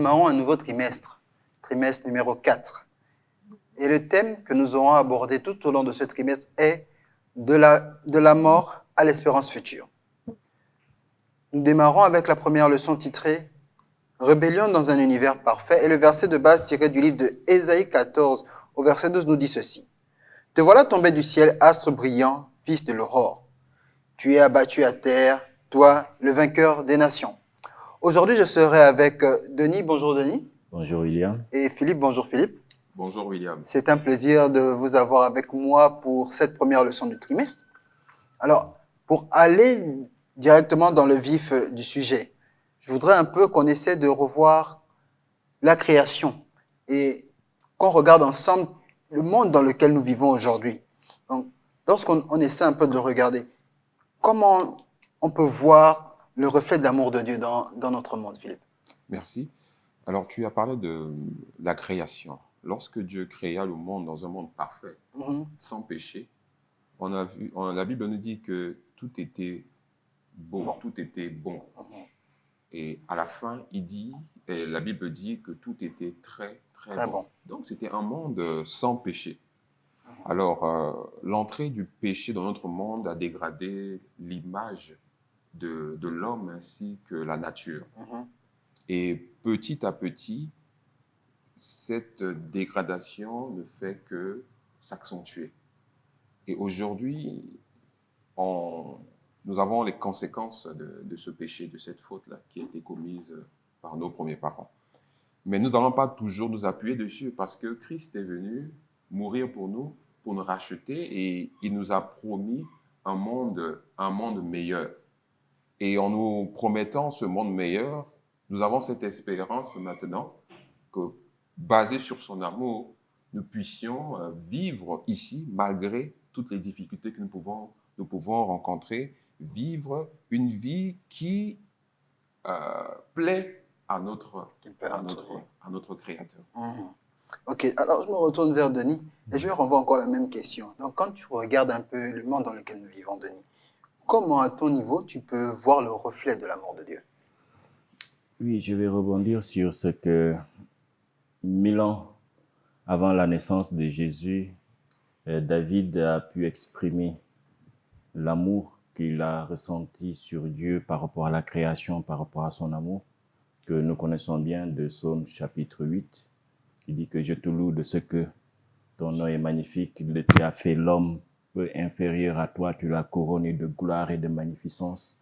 démarrons un nouveau trimestre, trimestre numéro 4. Et le thème que nous aurons abordé tout au long de ce trimestre est de la mort à l'espérance future. Nous démarrons avec la première leçon titrée « Rébellion dans un univers parfait » et le verset de base tiré du livre de Ésaïe 14 au verset 12 nous dit ceci. « Te voilà tombé du ciel, astre brillant, fils de l'aurore. Tu es abattu à terre, toi, le vainqueur des nations. » Aujourd'hui, je serai avec Denis. Bonjour Denis. Bonjour William. Et Philippe. Bonjour Philippe. Bonjour William. C'est un plaisir de vous avoir avec moi pour cette première leçon du trimestre. Alors, pour aller directement dans le vif du sujet, je voudrais un peu qu'on essaie de revoir la création et qu'on regarde ensemble le monde dans lequel nous vivons aujourd'hui. Donc, lorsqu'on essaie un peu de le regarder, comment on peut voir le reflet de l'amour de Dieu dans notre monde, Philippe? Merci. Alors, tu as parlé de la création. Lorsque Dieu créa le monde dans un monde parfait, sans péché, la Bible nous dit que tout était beau, tout était bon. Et à la fin, la Bible dit que tout était très, très bon. Donc, c'était un monde sans péché. Alors, l'entrée du péché dans notre monde a dégradé l'image de l'homme ainsi que la nature. Et petit à petit, cette dégradation ne fait que s'accentuer. Et aujourd'hui, nous avons les conséquences de ce péché, de cette faute-là qui a été commise par nos premiers parents. Mais nous n'allons pas toujours nous appuyer dessus parce que Christ est venu mourir pour nous racheter et il nous a promis un monde meilleur. Et en nous promettant ce monde meilleur, nous avons cette espérance maintenant que, basée sur son amour, nous puissions vivre ici, malgré toutes les difficultés que nous pouvons rencontrer, vivre une vie qui plaît à notre Créateur. Ok, alors je me retourne vers Denis et je lui renvoie encore la même question. Donc, quand tu regardes un peu le monde dans lequel nous vivons, Denis, comment, à ton niveau, tu peux voir le reflet de l'amour de Dieu? Oui, je vais rebondir sur ce que 1000 ans avant la naissance de Jésus, David a pu exprimer l'amour qu'il a ressenti sur Dieu par rapport à la création, par rapport à son amour, que nous connaissons bien de Psaume chapitre 8. Il dit que je te loue de ce que ton nom est magnifique, tu as fait l'homme peu inférieur à toi, tu l'as couronné de gloire et de magnificence.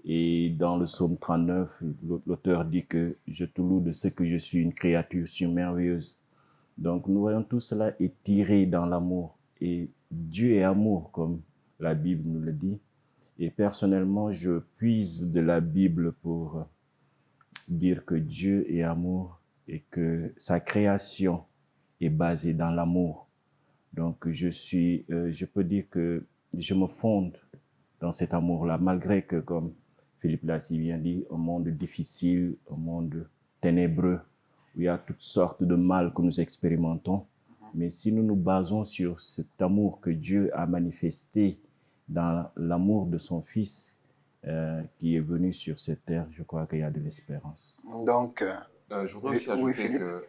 Et dans le psaume 39, l'auteur dit que je te loue de ce que je suis une créature si merveilleuse. Donc nous voyons tout cela est tiré dans l'amour. Et Dieu est amour, comme la Bible nous le dit. Et personnellement, je puise de la Bible pour dire que Dieu est amour et que sa création est basée dans l'amour. Donc je peux dire que je me fonde dans cet amour-là, malgré que, comme Philippe l'a si bien dit, un monde difficile, un monde ténébreux, où il y a toutes sortes de mal que nous expérimentons. Mais si nous nous basons sur cet amour que Dieu a manifesté dans l'amour de son Fils qui est venu sur cette terre, je crois qu'il y a de l'espérance. Donc, je voudrais aussi ajouter que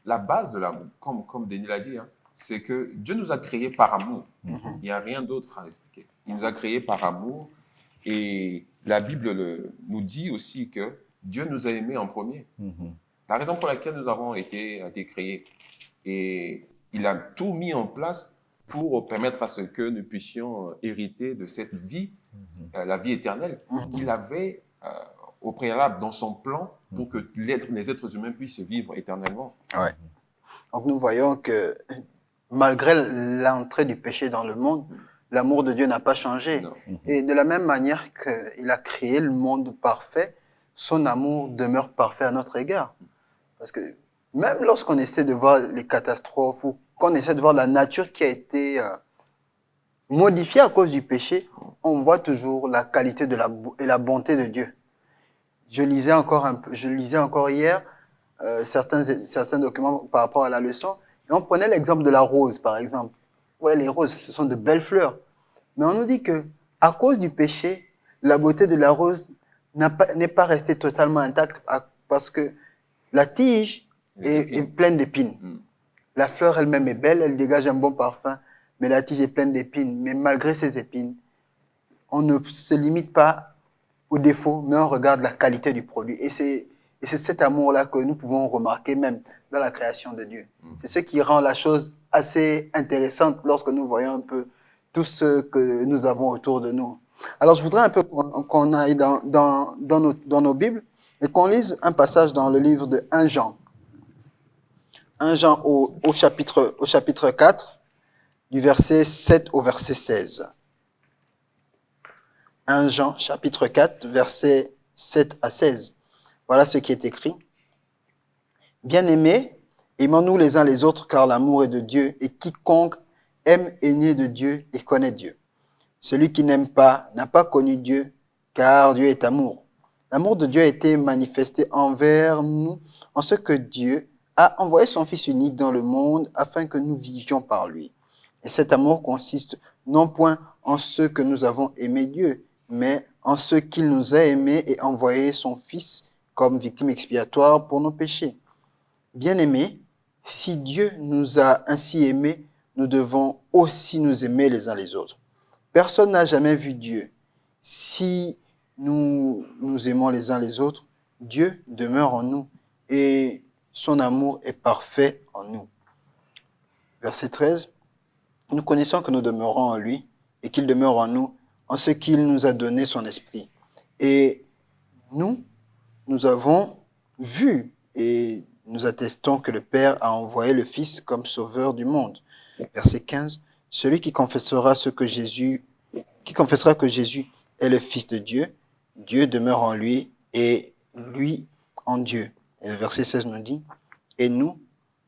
la base de l'amour, comme Denis l'a dit, c'est que Dieu nous a créés par amour. Il n'y a rien d'autre à expliquer. Il nous a créés par amour. Et la Bible nous dit aussi que Dieu nous a aimés en premier. La raison pour laquelle nous avons été créés. Et il a tout mis en place pour permettre à ce que nous puissions hériter de cette vie, la vie éternelle, qu'il avait au préalable dans son plan pour que les êtres humains puissent vivre éternellement. Ouais. Donc nous voyons que malgré l'entrée du péché dans le monde, l'amour de Dieu n'a pas changé. Et de la même manière qu'il a créé le monde parfait, son amour demeure parfait à notre égard. Parce que même lorsqu'on essaie de voir les catastrophes ou qu'on essaie de voir la nature qui a été modifiée à cause du péché, on voit toujours la qualité et la bonté de Dieu. Je lisais encore hier certains documents par rapport à la leçon, et on prenait l'exemple de la rose, par exemple. Ouais, les roses, ce sont de belles fleurs. Mais on nous dit que à cause du péché, la beauté de la rose n'est pas restée totalement intacte parce que La tige est pleine d'épines. La fleur elle-même est belle, elle dégage un bon parfum, mais la tige est pleine d'épines. Mais malgré ces épines, on ne se limite pas aux défauts, mais on regarde la qualité du produit. Et c'est cet amour-là que nous pouvons remarquer même dans la création de Dieu. C'est ce qui rend la chose assez intéressante lorsque nous voyons un peu tout ce que nous avons autour de nous. Alors, je voudrais un peu qu'on aille dans nos Bibles et qu'on lise un passage dans le livre de 1 Jean. 1 Jean au chapitre 4, du verset 7 au verset 16. 1 Jean, chapitre 4, versets 7 à 16. Voilà ce qui est écrit. Bien-aimés, aimons-nous les uns les autres, car l'amour est de Dieu, et quiconque aime est né de Dieu et connaît Dieu. Celui qui n'aime pas n'a pas connu Dieu, car Dieu est amour. L'amour de Dieu a été manifesté envers nous en ce que Dieu a envoyé son Fils unique dans le monde afin que nous vivions par lui. Et cet amour consiste non point en ce que nous avons aimé Dieu, mais en ce qu'il nous a aimés et envoyé son Fils comme victime expiatoire pour nos péchés. Bien-aimés, si Dieu nous a ainsi aimés, nous devons aussi nous aimer les uns les autres. Personne n'a jamais vu Dieu. Si nous nous aimons les uns les autres, Dieu demeure en nous et son amour est parfait en nous. Verset 13. Nous connaissons que nous demeurons en lui et qu'il demeure en nous en ce qu'il nous a donné son esprit. Et nous avons vu et nous attestons que le Père a envoyé le Fils comme sauveur du monde. Verset 15. Celui qui confessera que Jésus est le Fils de Dieu, Dieu demeure en lui et lui en Dieu. Et le verset 16 nous dit, et nous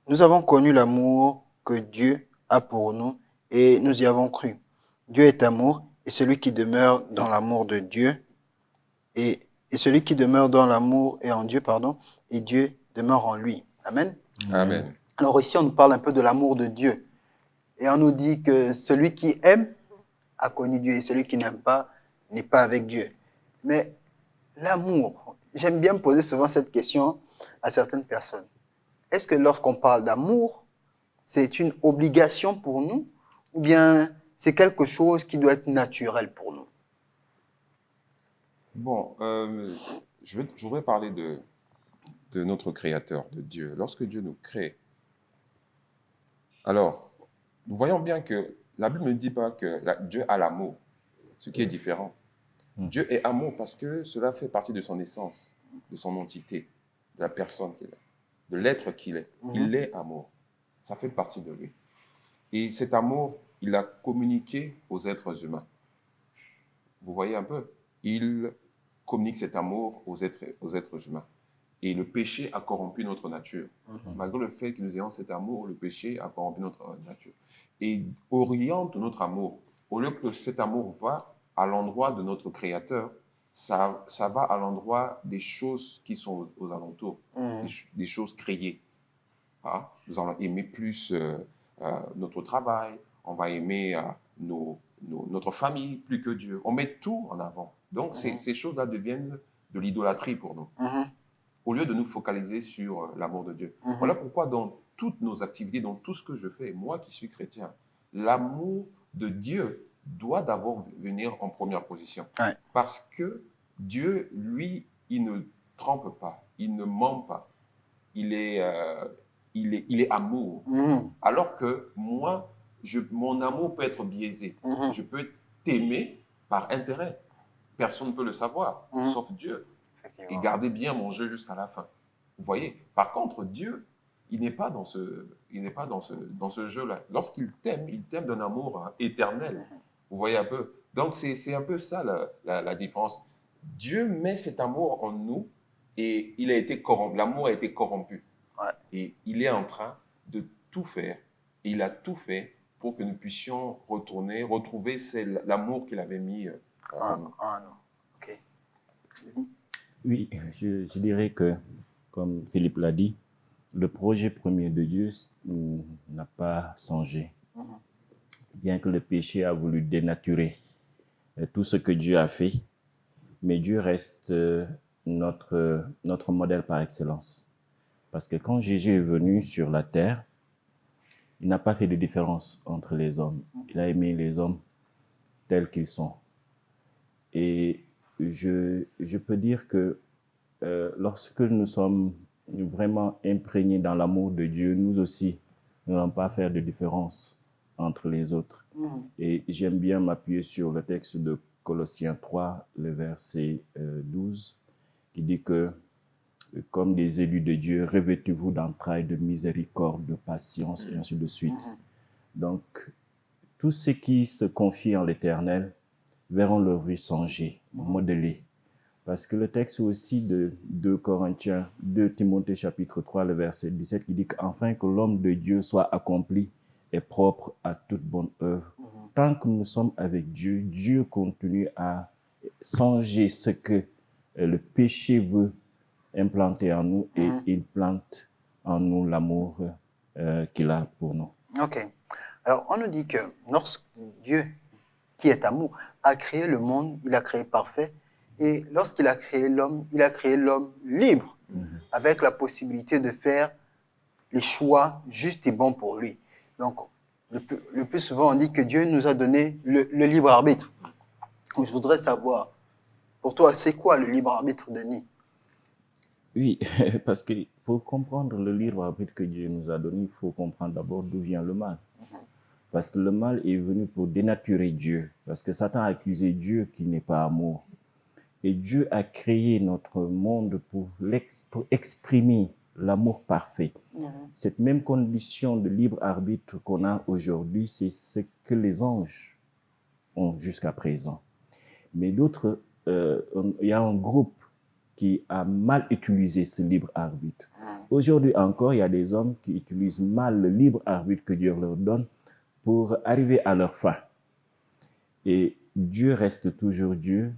avons connu l'amour que Dieu a pour nous et nous y avons cru. Dieu est amour et celui qui demeure dans l'amour de Dieu et celui qui demeure dans l'amour et en Dieu, et Dieu demeure en lui. Amen. Amen. Alors ici, on nous parle un peu de l'amour de Dieu. Et on nous dit que celui qui aime a connu Dieu et celui qui n'aime pas n'est pas avec Dieu. Mais l'amour, j'aime bien poser souvent cette question à certaines personnes. Est-ce que lorsqu'on parle d'amour, c'est une obligation pour nous ou bien c'est quelque chose qui doit être naturel pour nous? Bon, je voudrais parler de notre Créateur, de Dieu. Lorsque Dieu nous crée, alors, nous voyons bien que la Bible ne dit pas que Dieu a l'amour, ce qui est différent. Dieu est amour parce que cela fait partie de son essence, de son entité, de la personne qu'il est, de l'être qu'il est. Il est amour. Ça fait partie de lui. Et cet amour, il l'a communiqué aux êtres humains. Vous voyez un peu? Il communique cet amour aux êtres humains. Et le péché a corrompu notre nature. Malgré le fait que nous ayons cet amour, le péché a corrompu notre nature. Et oriente notre amour. Au lieu que cet amour va à l'endroit de notre Créateur, ça va à l'endroit des choses qui sont aux alentours, des choses créées. Ah, nous allons aimer plus notre travail, on va aimer notre famille plus que Dieu. On met tout en avant. Donc, ces choses-là deviennent de l'idolâtrie pour nous. Au lieu de nous focaliser sur l'amour de Dieu. Voilà pourquoi dans toutes nos activités, dans tout ce que je fais, moi qui suis chrétien, l'amour de Dieu doit d'abord venir en première position. Ouais. Parce que Dieu, lui, il ne trompe pas, il ne ment pas. Il est amour. Alors que moi, mon amour peut être biaisé. Je peux t'aimer par intérêt. Personne ne peut le savoir, sauf Dieu. Et garder bien mon jeu jusqu'à la fin. Vous voyez? Par contre, Dieu, il n'est pas dans ce jeu-là. Lorsqu'il t'aime, il t'aime d'un amour éternel. Vous voyez un peu? Donc, c'est un peu ça la différence. Dieu met cet amour en nous et il a été corrompu. L'amour a été corrompu. Ouais. Et il est en train de tout faire. Et il a tout fait pour que nous puissions retrouver l'amour qu'il avait mis en nous. Ok. Oui, je dirais que, comme Philippe l'a dit, le projet premier de Dieu n'a pas changé. Bien que le péché a voulu dénaturer tout ce que Dieu a fait, mais Dieu reste notre modèle par excellence. Parce que quand Jésus est venu sur la terre, il n'a pas fait de différence entre les hommes. Il a aimé les hommes tels qu'ils sont. Et je peux dire que lorsque nous sommes vraiment imprégnés dans l'amour de Dieu, nous aussi, nous n'allons pas faire de différence entre les autres. Et j'aime bien m'appuyer sur le texte de Colossiens 3, le verset 12, qui dit que comme des élus de Dieu, revêtez-vous d'entrailles, de miséricorde, de patience, et ainsi de suite. Donc, tous ceux qui se confient en l'Éternel verront leur vie changer, modeler. Parce que le texte aussi de 2 Timothée chapitre 3, le verset 17, qui dit qu'afin que l'homme de Dieu soit accompli et propre à toute bonne œuvre. Tant que nous sommes avec Dieu, Dieu continue à changer ce que le péché veut implanter en nous et il plante en nous l'amour qu'il a pour nous. Ok. Alors, on nous dit que lorsque Dieu, qui est amour, a créé le monde, il a créé parfait. Et lorsqu'il a créé l'homme, il a créé l'homme libre, avec la possibilité de faire les choix justes et bons pour lui. Donc, le plus souvent, on dit que Dieu nous a donné le libre arbitre. Donc, je voudrais savoir, pour toi, c'est quoi le libre arbitre, Denis? Oui, parce que pour comprendre le libre arbitre que Dieu nous a donné, il faut comprendre d'abord d'où vient le mal. Parce que le mal est venu pour dénaturer Dieu. Parce que Satan a accusé Dieu qui n'est pas amour. Et Dieu a créé notre monde pour exprimer l'amour parfait. Cette même condition de libre arbitre qu'on a aujourd'hui, c'est ce que les anges ont jusqu'à présent. Mais d'autres, il y a un groupe qui a mal utilisé ce libre arbitre. Aujourd'hui encore, il y a des hommes qui utilisent mal le libre arbitre que Dieu leur donne pour arriver à leur fin. Et Dieu reste toujours Dieu,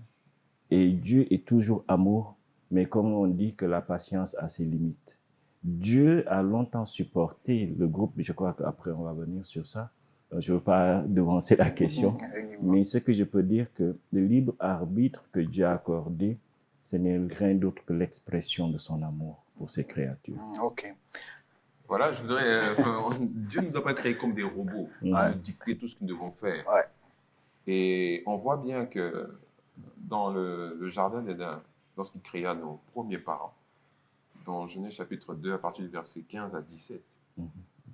et Dieu est toujours amour, mais comme on dit que la patience a ses limites. Dieu a longtemps supporté le groupe, je crois qu'après on va venir sur ça, je ne veux pas devancer la question, mais ce que je peux dire que le libre arbitre que Dieu a accordé, ce n'est rien d'autre que l'expression de son amour pour ses créatures. Ok. Voilà, je voudrais. Dieu ne nous a pas créés comme des robots, à nous dicter tout ce que nous devons faire. Ouais. Et on voit bien que dans le jardin d'Éden, lorsqu'il créa nos premiers parents, dans Genèse chapitre 2, à partir du verset 15 à 17,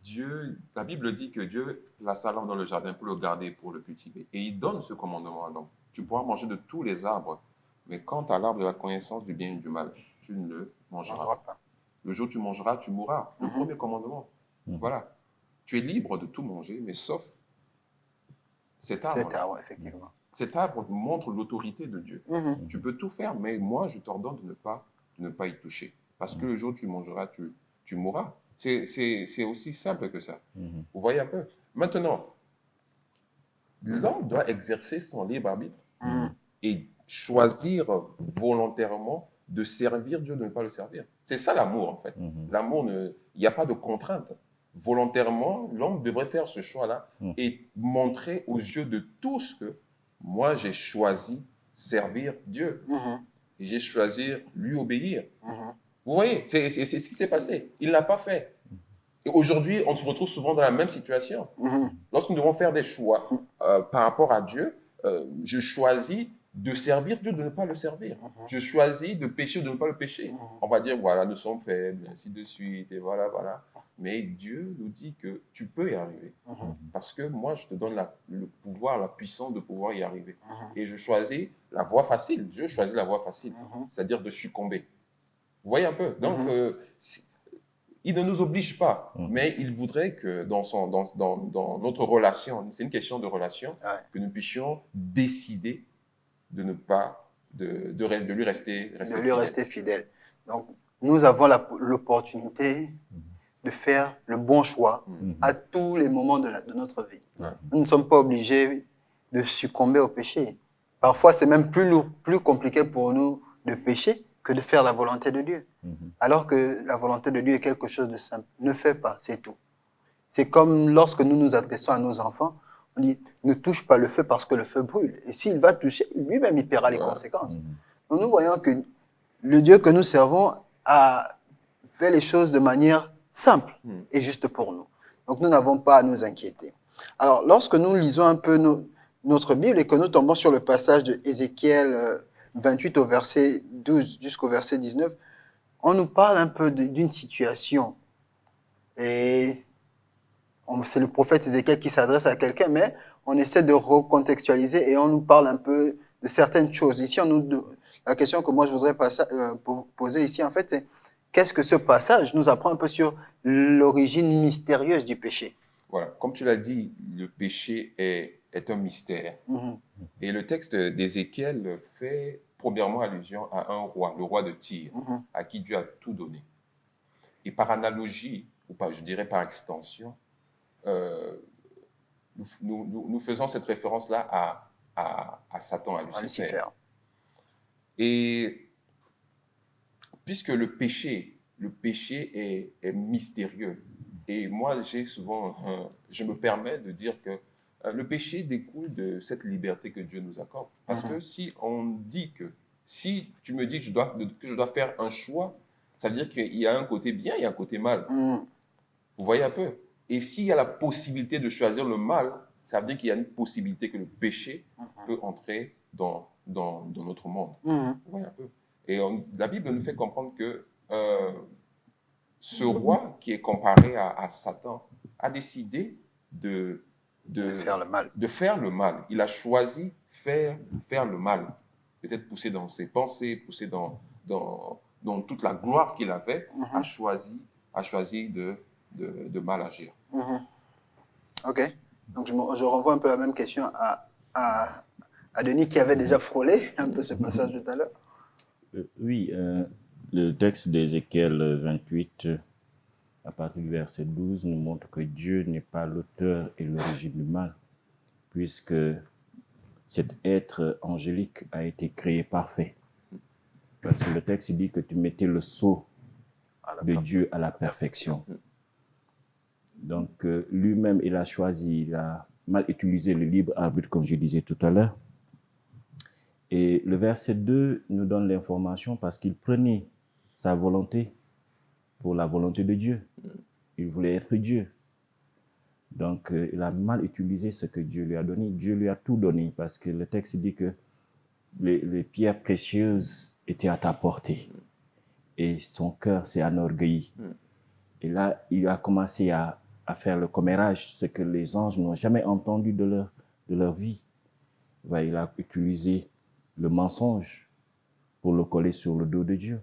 Dieu, la Bible dit que Dieu plaça l'homme dans le jardin pour le garder, pour le cultiver. Et il donne ce commandement à l'homme. Tu pourras manger de tous les arbres, mais quant à l'arbre de la connaissance du bien et du mal, tu ne le mangeras pas. Le jour où tu mangeras, tu mourras. Le premier commandement. Voilà. Tu es libre de tout manger, mais sauf cet arbre. Cet arbre, effectivement. Cet arbre montre l'autorité de Dieu. Tu peux tout faire, mais moi, je t'ordonne de ne pas y toucher. Parce que le jour où tu mangeras, tu mourras. C'est aussi simple que ça. Vous voyez un peu? Maintenant, l'homme doit exercer son libre arbitre et choisir volontairement de servir Dieu, de ne pas le servir. C'est ça l'amour, en fait. L'amour, il n'y a pas de contrainte. Volontairement, l'homme devrait faire ce choix-là et montrer aux yeux de tous que moi, j'ai choisi servir Dieu. Et j'ai choisi lui obéir. Vous voyez, c'est ce qui s'est passé. Il ne l'a pas fait. Et aujourd'hui, on se retrouve souvent dans la même situation. Lorsque nous devons faire des choix par rapport à Dieu, je choisis de servir Dieu, de ne pas le servir. Je choisis de pécher, de ne pas le pécher. On va dire, voilà, nous sommes faibles, ainsi de suite, et voilà, voilà. Mais Dieu nous dit que tu peux y arriver. Parce que moi, je te donne le pouvoir, la puissance de pouvoir y arriver. Et je choisis la voie facile. Je choisis la voie facile, c'est-à-dire de succomber. Vous voyez un peu? Donc, il ne nous oblige pas, mais il voudrait que dans notre relation, c'est une question de relation, que nous puissions décider de ne pas, de lui rester fidèle. Donc, nous avons l'opportunité de faire le bon choix à tous les moments de notre vie. Nous ne sommes pas obligés de succomber au péché. Parfois, c'est même plus compliqué pour nous de pécher que de faire la volonté de Dieu. Alors que la volonté de Dieu est quelque chose de simple. Ne fais pas, c'est tout. C'est comme lorsque nous nous adressons à nos enfants, on dit, ne touche pas le feu parce que le feu brûle. Et s'il va toucher, lui-même, il paiera les conséquences. Donc nous voyons que le Dieu que nous servons a fait les choses de manière simple et juste pour nous. Donc, nous n'avons pas à nous inquiéter. Alors, lorsque nous lisons un peu notre Bible et que nous tombons sur le passage de Ézéchiel 28 au verset 12 jusqu'au verset 19, on nous parle un peu d'une situation. Et c'est le prophète Ézéchiel qui s'adresse à quelqu'un, mais on essaie de recontextualiser et on nous parle un peu de certaines choses. Ici, la question que moi je voudrais poser ici, en fait, c'est qu'est-ce que ce passage nous apprend un peu sur l'origine mystérieuse du péché? Voilà, comme tu l'as dit, le péché est un mystère. Et le texte d'Ézéchiel fait premièrement allusion à un roi, le roi de Tyr, à qui Dieu a tout donné. Et par analogie, ou pas, je dirais par extension, nous faisons cette référence-là à Satan, à Lucifer. Et puisque le péché est mystérieux, et moi je me permets de dire que le péché découle de cette liberté que Dieu nous accorde. Parce que si tu me dis que je dois faire un choix, ça veut dire qu'il y a un côté bien, il y a un côté mal. Vous voyez un peu? Et s'il y a la possibilité de choisir le mal, ça veut dire qu'il y a une possibilité que le péché peut entrer dans notre monde. Vous voyez un peu? Et la Bible nous fait comprendre que ce roi qui est comparé à Satan a décidé de faire le mal. Il a choisi faire le mal. Peut-être poussé dans ses pensées, poussé dans toute la gloire qu'il avait, a choisi de mal agir. Ok. Donc, je renvoie un peu la même question à Denis qui avait déjà frôlé un peu ce passage tout à l'heure. Oui, le texte d'Ézéchiel 28, à partir du verset 12, nous montre que Dieu n'est pas l'auteur et l'origine du mal, puisque cet être angélique a été créé parfait. Parce que le texte dit que tu mettais le sceau de Dieu à la perfection. Donc, lui-même, il a choisi, il a mal utilisé le libre arbitre, comme je disais tout à l'heure. Et le verset 2 nous donne l'information parce qu'il prenait sa volonté pour la volonté de Dieu. Il voulait être Dieu. Donc, il a mal utilisé ce que Dieu lui a donné. Dieu lui a tout donné parce que le texte dit que les pierres précieuses étaient à ta portée. Et son cœur s'est enorgueilli. Et là, il a commencé à faire le commérage, ce que les anges n'ont jamais entendu de leur vie. Il a utilisé le mensonge pour le coller sur le dos de Dieu.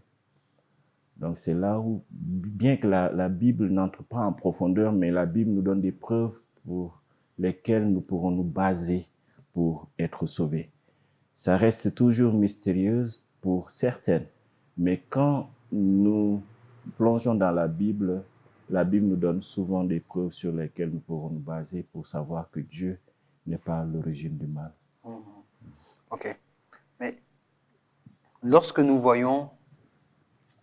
Donc c'est là où, bien que la Bible n'entre pas en profondeur, mais la Bible nous donne des preuves pour lesquelles nous pourrons nous baser pour être sauvés. Ça reste toujours mystérieuse pour certaines, mais quand nous plongeons dans la Bible nous donne souvent des preuves sur lesquelles nous pourrons nous baser pour savoir que Dieu n'est pas l'origine du mal. Ok. Mais lorsque nous voyons,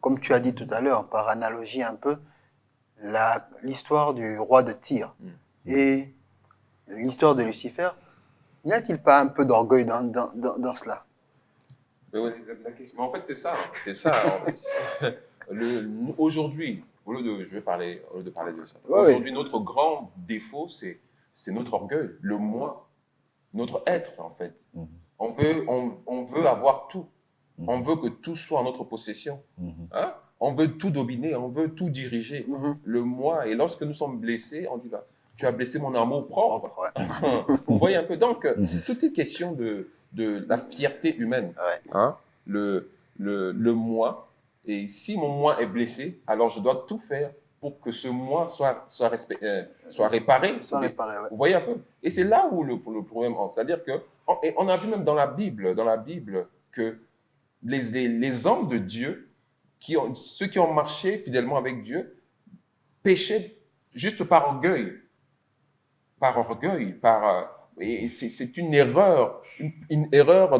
comme tu as dit tout à l'heure, par analogie un peu, l'histoire du roi de Tyr et l'histoire de Lucifer, n'y a-t-il pas un peu d'orgueil dans cela? La question, en fait, c'est ça. C'est ça. Aujourd'hui, je vais parler de ça. Aujourd'hui, notre grand défaut, c'est notre orgueil, le moi, notre être, en fait. On veut avoir tout. On veut que tout soit en notre possession. Hein? On veut tout dominer, on veut tout diriger. Le moi. Et lorsque nous sommes blessés, on dit, bah, tu as blessé mon amour propre. Vous voyez un peu. Donc, tout est question de la fierté humaine. Hein? Le moi. Et si mon moi est blessé, alors je dois tout faire pour que ce moi soit réparé. Vous voyez un peu. Et c'est là où le problème entre. C'est-à-dire que, on a vu même dans la Bible que les hommes de Dieu, ceux qui ont marché fidèlement avec Dieu, péchaient juste par orgueil. Et c'est une erreur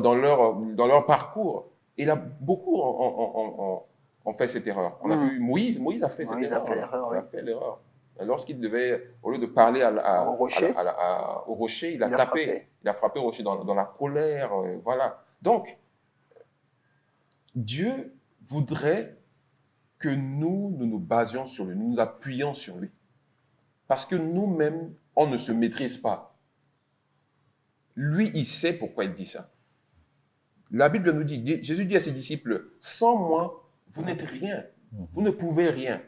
dans leur parcours. Et là, beaucoup ont fait cette erreur. On a vu Moïse a fait cette erreur. Il a fait l'erreur. Lorsqu'il devait, au lieu de parler au rocher, il a tapé. Il a frappé au rocher dans la colère. Voilà. Donc, Dieu voudrait que nous nous basions sur lui, nous nous appuyons sur lui. Parce que nous-mêmes, on ne se maîtrise pas. Lui, il sait pourquoi il dit ça. La Bible nous dit, Jésus dit à ses disciples, sans moi, vous n'êtes rien. Vous ne pouvez rien.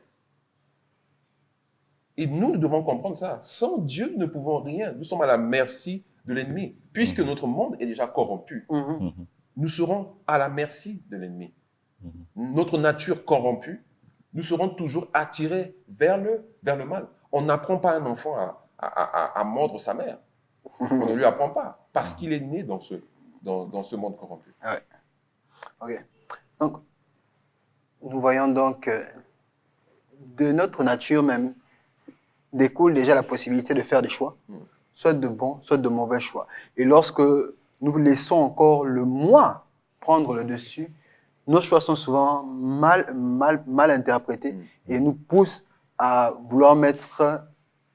Et nous devons comprendre ça. Sans Dieu, nous ne pouvons rien. Nous sommes à la merci de l'ennemi. Puisque notre monde est déjà corrompu, nous serons à la merci de l'ennemi. Notre nature corrompue, nous serons toujours attirés vers le mal. On n'apprend pas à un enfant à mordre sa mère. On ne lui apprend pas. Parce qu'il est né dans ce monde corrompu. Ouais. Ok. Donc, nous voyons donc que de notre nature même découle déjà la possibilité de faire des choix, soit de bons, soit de mauvais choix. Et lorsque nous laissons encore le moi prendre le dessus, nos choix sont souvent mal interprétés et nous poussent à vouloir mettre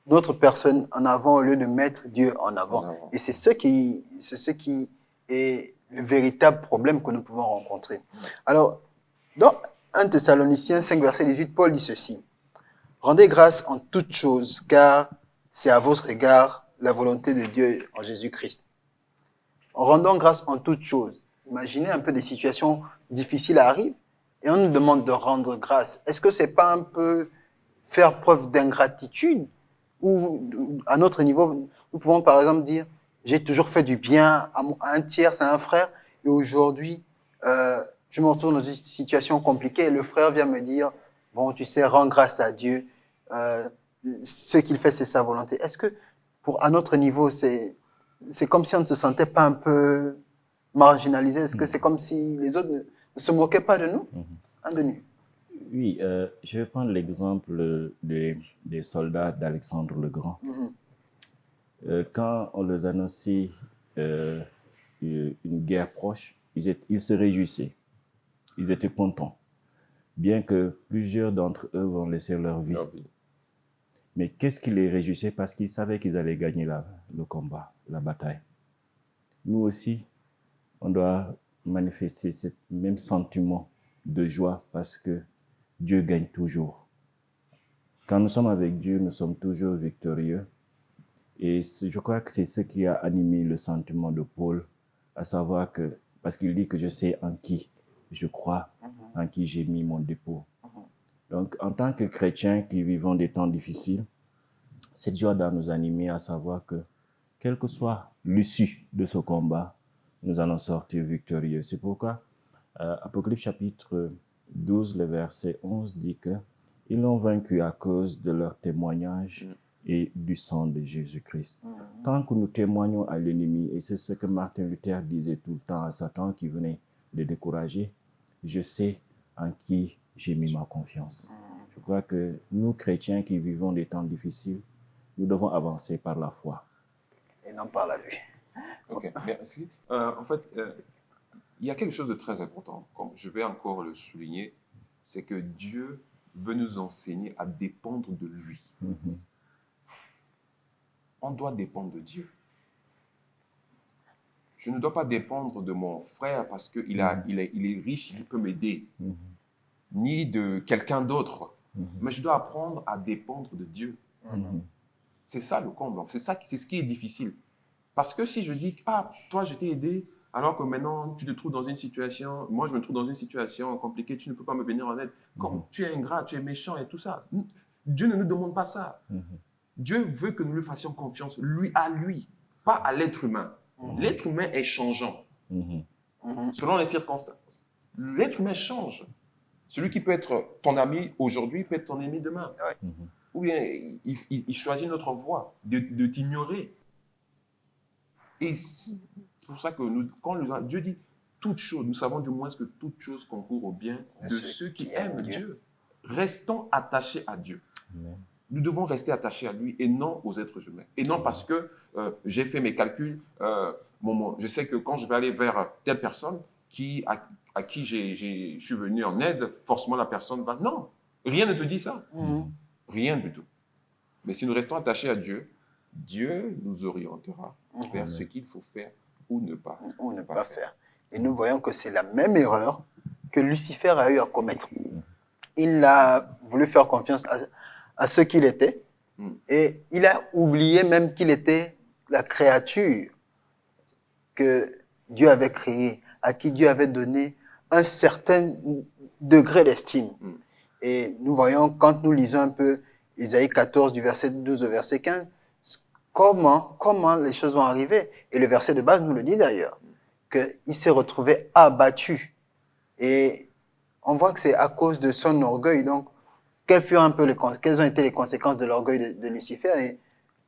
d'autres personnes en avant au lieu de mettre Dieu en avant. Et c'est ce qui est le véritable problème que nous pouvons rencontrer. Alors, dans 1 Thessaloniciens 5, verset 18, Paul dit ceci. Rendez grâce en toutes choses, car c'est à votre égard la volonté de Dieu en Jésus-Christ. Rendons grâce en toutes choses. Imaginez un peu des situations difficiles arrivent et on nous demande de rendre grâce. Est-ce que c'est pas un peu faire preuve d'ingratitude? Ou à notre niveau, nous pouvons par exemple dire j'ai toujours fait du bien à un tiers, c'est un frère, et aujourd'hui, je me retrouve dans une situation compliquée et le frère vient me dire bon, tu sais, rends grâce à Dieu, ce qu'il fait, c'est sa volonté. Est-ce que, à notre niveau, c'est comme si on ne se sentait pas un peu marginalisé? Est-ce que c'est comme si les autres ne se moquaient pas de nous? Denis? Oui, je vais prendre l'exemple des soldats d'Alexandre le Grand. Quand on leur annonçait une guerre proche, ils se réjouissaient. Ils étaient contents. Bien que plusieurs d'entre eux vont laisser leur vie. Mais qu'est-ce qui les réjouissait? Parce qu'ils savaient qu'ils allaient gagner le combat, la bataille. Nous aussi, on doit manifester ce même sentiment de joie parce que Dieu gagne toujours. Quand nous sommes avec Dieu, nous sommes toujours victorieux. Et je crois que c'est ce qui a animé le sentiment de Paul, à savoir que, parce qu'il dit que je sais en qui je crois, en qui j'ai mis mon dépôt. Donc, en tant que chrétiens qui vivons des temps difficiles, cette joie doit nous animer à savoir que, quelle que soit l'issue de ce combat, nous allons sortir victorieux. C'est pourquoi Apocalypse chapitre 12, le verset 11 dit que ils l'ont vaincu à cause de leur témoignage et du sang de Jésus-Christ. Tant que nous témoignons à l'ennemi, et c'est ce que Martin Luther disait tout le temps à Satan qui venait le décourager, je sais en qui j'ai mis ma confiance. Je crois que nous, chrétiens qui vivons des temps difficiles, nous devons avancer par la foi. Et non par la vue. Ok, merci. En fait, il y a quelque chose de très important, comme je vais encore le souligner, c'est que Dieu veut nous enseigner à dépendre de lui. On doit dépendre de Dieu. Je ne dois pas dépendre de mon frère parce qu'il est riche, il peut m'aider, ni de quelqu'un d'autre. Mais je dois apprendre à dépendre de Dieu. C'est ça le comble. C'est ce qui est difficile. Parce que si je dis, ah, toi, je t'ai aidé, alors que maintenant, tu te trouves dans une situation, moi, je me trouve dans une situation compliquée, tu ne peux pas me venir en aide. Comme tu es ingrat, tu es méchant et tout ça. Dieu ne nous demande pas ça. Dieu veut que nous lui fassions confiance, lui à lui, pas à l'être humain. L'être humain est changeant, selon les circonstances. L'être humain change. Celui qui peut être ton ami aujourd'hui peut être ton ennemi demain. Ou bien, il choisit notre voie, de t'ignorer. Et c'est pour ça que quand Dieu dit toutes choses, nous savons du moins que toutes choses concourent au bien de ceux qui aiment Dieu. Restons attachés à Dieu. Nous devons rester attachés à lui et non aux êtres humains. Et non parce que j'ai fait mes calculs, je sais que quand je vais aller vers telle personne à qui je suis venu en aide, forcément la personne va... Non, rien ne te dit ça. Rien du tout. Mais si nous restons attachés à Dieu, Dieu nous orientera vers ce qu'il faut faire ou ne pas, faire. Et nous voyons que c'est la même erreur que Lucifer a eu à commettre. il a voulu faire confiance à ce qu'il était. Et il a oublié même qu'il était la créature que Dieu avait créée, à qui Dieu avait donné un certain degré d'estime. Et nous voyons, quand nous lisons un peu Isaïe 14, du verset 12 au verset 15, comment les choses vont arriver. Et le verset de base nous le dit d'ailleurs, qu'il s'est retrouvé abattu. Et on voit que c'est à cause de son orgueil. Donc, quelles ont été les conséquences de l'orgueil de Lucifer? Et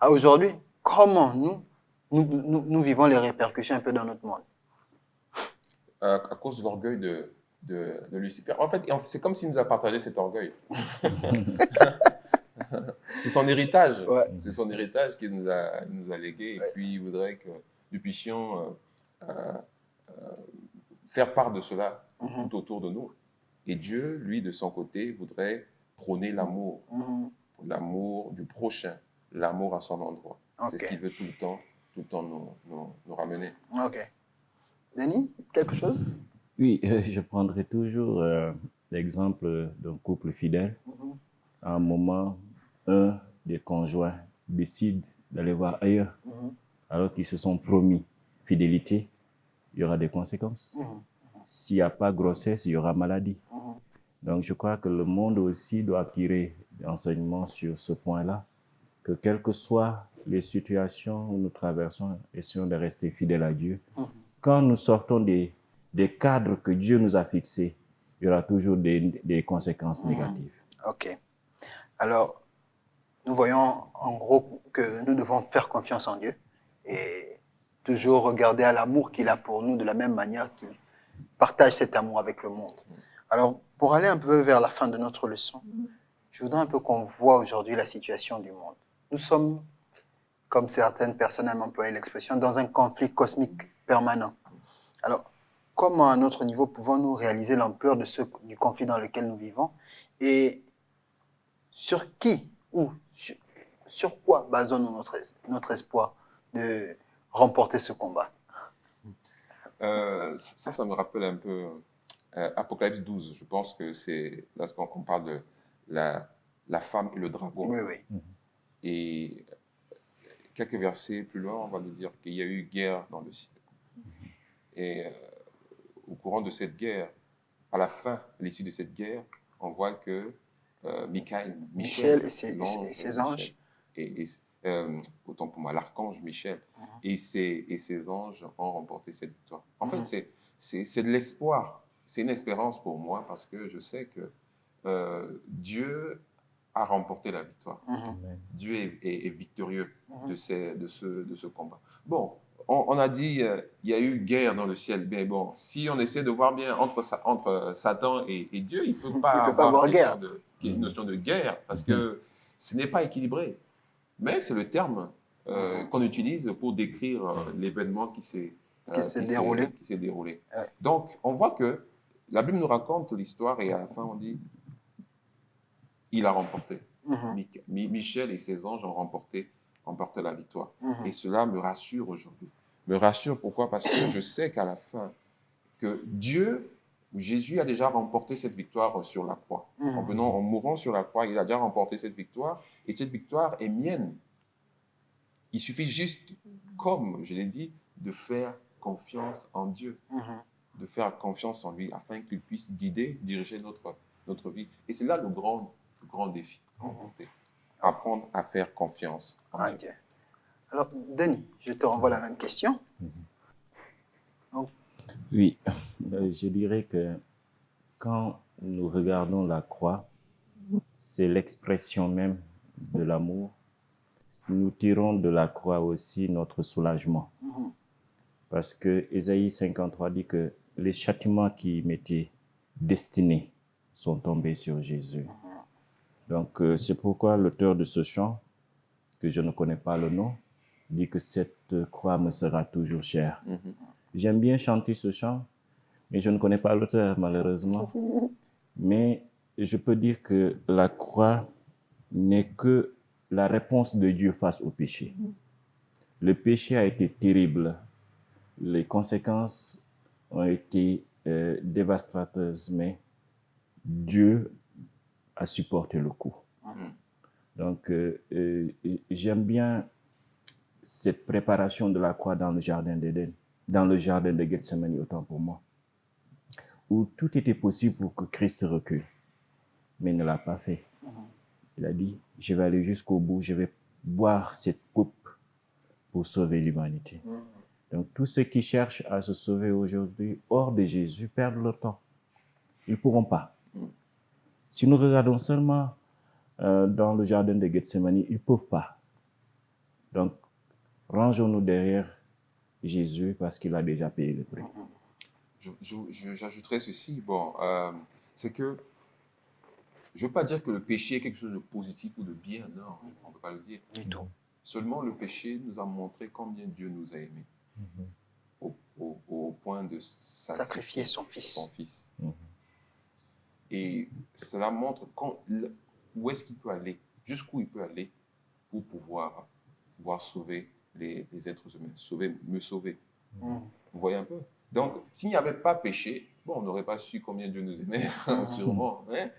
aujourd'hui, comment nous vivons les répercussions un peu dans notre monde? À cause de l'orgueil de Lucifer. En fait, c'est comme s'il nous a partagé cet orgueil. C'est son héritage. Ouais. C'est son héritage qu'il nous a légué. Et puis, il voudrait que nous puissions faire part de cela tout autour de nous. Et Dieu, lui, de son côté, voudrait prôner l'amour. L'amour du prochain. L'amour à son endroit. C'est ce qu'il veut tout le temps nous ramener. Ok. Denis, quelque chose? Oui, je prendrai toujours l'exemple d'un couple fidèle. À un moment, un des conjoints décide d'aller voir ailleurs, alors qu'ils se sont promis fidélité, il y aura des conséquences. S'il n'y a pas grossesse, il y aura maladie. Donc, je crois que le monde aussi doit tirer des enseignements sur ce point-là, que quelles que soient les situations où nous traversons, essayons de rester fidèles à Dieu. Quand nous sortons des cadres que Dieu nous a fixés, il y aura toujours des conséquences négatives. Ok. Alors, nous voyons en gros que nous devons faire confiance en Dieu et toujours regarder à l'amour qu'il a pour nous de la même manière qu'il partage cet amour avec le monde. Alors, pour aller un peu vers la fin de notre leçon, je voudrais un peu qu'on voit aujourd'hui la situation du monde. Nous sommes, comme certaines personnes aiment employer l'expression, dans un conflit cosmique permanent. Alors, comment à notre niveau pouvons-nous réaliser l'ampleur du conflit dans lequel nous vivons et sur qui ou sur quoi basons-nous notre espoir de remporter ce combat? Ça me rappelle un peu Apocalypse 12. Je pense que c'est lorsqu'on parle de la femme et le dragon. Oui, oui. Et quelques versets plus loin, on va nous dire qu'il y a eu guerre dans le ciel. Et au courant de cette guerre, à la fin, à l'issue de cette guerre, on voit que Michel et ses anges, autant pour moi, l'archange Michel et ses anges ont remporté cette victoire. En fait, c'est de l'espoir. C'est une espérance pour moi parce que je sais que Dieu a remporté la victoire. Dieu est victorieux de ce combat. Bon, on a dit il y a eu guerre dans le ciel. Mais bon, si on essaie de voir bien entre Satan et Dieu, il ne peut pas avoir une notion de guerre parce que ce n'est pas équilibré. Mais c'est le terme qu'on utilise pour décrire l'événement qui s'est déroulé. Ouais. Donc, on voit que la Bible nous raconte l'histoire et à la fin, on dit il a remporté. Michel et ses anges ont remporté la victoire. Et cela me rassure aujourd'hui. Me rassure pourquoi? Parce que je sais qu'à la fin, que Jésus a déjà remporté cette victoire sur la croix. En mourant sur la croix, il a déjà remporté cette victoire. Et cette victoire est mienne. Il suffit juste, comme je l'ai dit, de faire confiance en Dieu. De faire confiance en lui afin qu'il puisse guider, diriger notre vie. Et c'est là le grand défi. Apprendre à faire confiance en Dieu. Alors, Denis, je te renvoie la même question. Oui, je dirais que quand nous regardons la croix, c'est l'expression même de l'amour. Nous tirons de la croix aussi notre soulagement. Parce que Ésaïe 53 dit que les châtiments qui m'étaient destinés sont tombés sur Jésus. Donc, c'est pourquoi l'auteur de ce chant, que je ne connais pas le nom, dit que cette croix me sera toujours chère. J'aime bien chanter ce chant, mais je ne connais pas l'auteur, malheureusement. Mais je peux dire que la croix n'est que la réponse de Dieu face au péché. Le péché a été terrible. Les conséquences ont été dévastatrices, mais Dieu à supporter le coup. Mhm. Donc, j'aime bien cette préparation de la croix dans le jardin d'Éden, dans le jardin de Gethsemane, autant pour moi, où tout était possible pour que Christ recule, mais il ne l'a pas fait. Il a dit, je vais aller jusqu'au bout, je vais boire cette coupe pour sauver l'humanité. Donc, tous ceux qui cherchent à se sauver aujourd'hui hors de Jésus perdent leur temps. Ils ne pourront pas. Si nous regardons seulement dans le jardin de Gethsemane, ils ne peuvent pas. Donc, rangeons-nous derrière Jésus parce qu'il a déjà payé le prix. J'ajouterais ceci, bon, c'est que je ne veux pas dire que le péché est quelque chose de positif ou de bien, non, on ne peut pas le dire. Du tout. Seulement le péché nous a montré combien Dieu nous a aimés, au point de Sacrifier son fils. Et cela montre où est-ce qu'il peut aller, jusqu'où il peut aller pour pouvoir sauver les êtres humains, me sauver. Vous voyez un peu? Donc, s'il n'y avait pas péché, bon, on n'aurait pas su combien Dieu nous aimait, sûrement. Hein?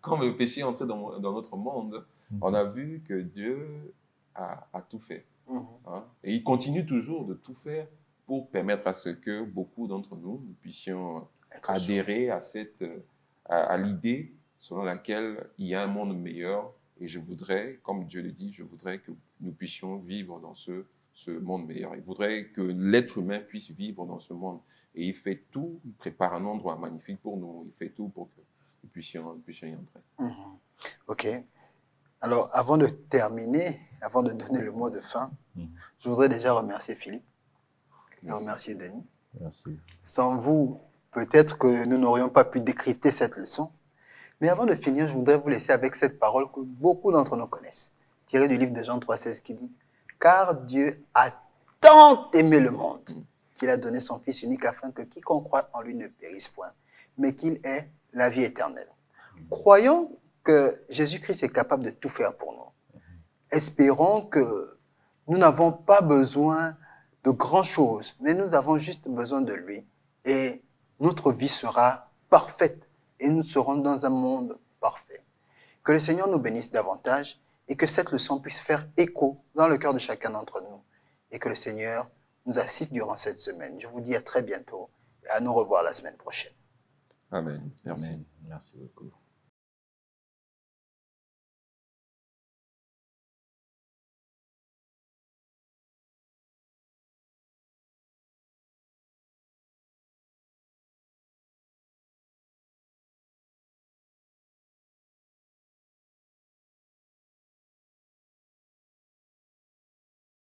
Comme le péché est entré dans notre monde, on a vu que Dieu a tout fait. Hein? Et il continue toujours de tout faire pour permettre à ce que beaucoup d'entre nous puissions adhérer à l'idée selon laquelle il y a un monde meilleur. Et je voudrais, comme Dieu le dit, je voudrais que nous puissions vivre dans ce monde meilleur. Il voudrait que l'être humain puisse vivre dans ce monde. Et il fait tout, il prépare un endroit magnifique pour nous, il fait tout pour que nous puissions y entrer. Ok. Alors, avant de terminer, avant de donner le mot de fin, je voudrais déjà remercier Philippe et remercier Denis. Merci. Sans vous, peut-être que nous n'aurions pas pu décrypter cette leçon. Mais avant de finir, je voudrais vous laisser avec cette parole que beaucoup d'entre nous connaissent, tirée du livre de Jean 3,16 qui dit « Car Dieu a tant aimé le monde qu'il a donné son Fils unique afin que quiconque croit en lui ne périsse point, mais qu'il ait la vie éternelle. » Croyons que Jésus-Christ est capable de tout faire pour nous. Espérons que nous n'avons pas besoin de grand-chose, mais nous avons juste besoin de lui. Et notre vie sera parfaite et nous serons dans un monde parfait. Que le Seigneur nous bénisse davantage et que cette leçon puisse faire écho dans le cœur de chacun d'entre nous. Et que le Seigneur nous assiste durant cette semaine. Je vous dis à très bientôt et à nous revoir la semaine prochaine. Amen. Merci. Amen. Merci beaucoup.